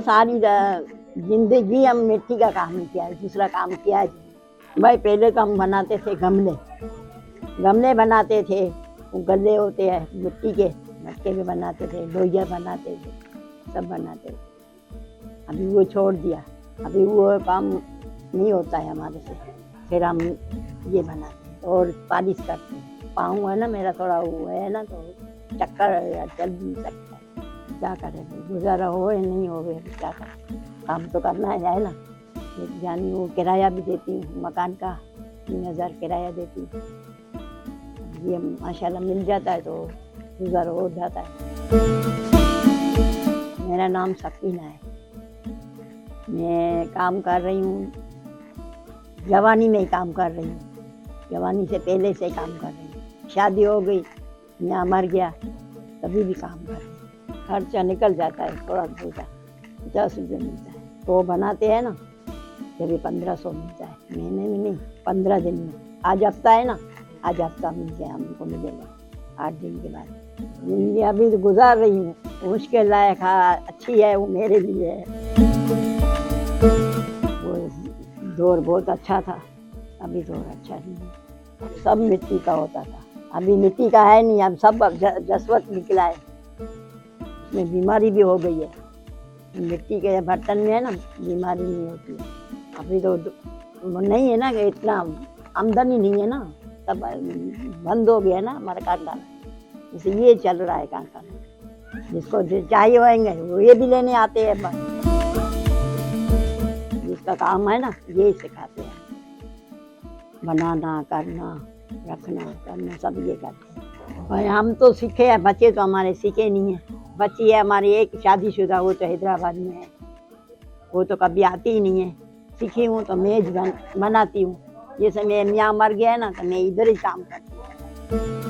हाँ, सारी जिंदगी हम मिट्टी का काम ही किया है, दूसरा काम किया है। भाई पहले तो हम बनाते थे गमले, गमले बनाते थे, वो गले होते हैं मिट्टी के, मटके में बनाते थे, लोहिया बनाते थे, सब बनाते थे। अभी वो छोड़ दिया, अभी वो काम नहीं होता है हमारे से। फिर हम ये बनाते हैं और पालिश करते हैं। पाँव है ना मेरा थोड़ा वो है ना, तो चक्कर चल नहीं सकता है, क्या करें, गुजारा हो या नहीं हो, क्या करें, काम तो करना है ना। यानी वो किराया भी देती हूँ मकान का, 3000 किराया देती हूँ। ये माशाल्लाह मिल जाता है तो गुजारा हो जाता है। मेरा नाम सकीना है। मैं काम कर रही हूँ, जवानी में ही काम कर रही हूँ, जवानी से पहले से काम कर रही हूँ। शादी हो गई, यहाँ मर गया, तभी भी काम कर रही हूँ। खर्चा निकल जाता है थोड़ा बहुत, 50 रुपये मिलता है। तो बनाते हैं ना, जब 1500 मिलता है, महीने में नहीं, 15 दिन में। आज हफ्ता है ना, आज हफ्ता मिल जाए, हमको मिलेगा 8 दिन के बाद। जिंदगी अभी तो गुजार रही हूँ, मुश्किल लायक अच्छी है, वो मेरे लिए है। वो दौर बहुत अच्छा था, अभी दौर अच्छा नहीं है। सब मिट्टी का होता था, अभी मिट्टी का है नहीं, अब सब जसवत निकला है, उसमें बीमारी भी हो गई है। मिट्टी के बर्तन में है ना, बीमारी नहीं होती है। अभी तो नहीं है ना, इतना आमदनी नहीं है ना, तब बंद हो गया ना हमारा कारखाना, जैसे ये चल रहा है कारखाना। जिसको चाहिए होंगे वो ये भी लेने आते हैं, बस जिसका काम है ना ये सिखाते हैं, बनाना, करना, रखना, करना, सब ये करते हैं। और हम तो सीखे हैं, बच्चे तो हमारे सीखे नहीं हैं। बच्ची है हमारी एक शादीशुदा, वो तो हैदराबाद में है, वो तो कभी आती ही नहीं है। सीखी हूँ तो मेज बनाती हूँ, जैसे मैं यहाँ मर गया है ना, तो मैं इधर ही काम करती हूँ।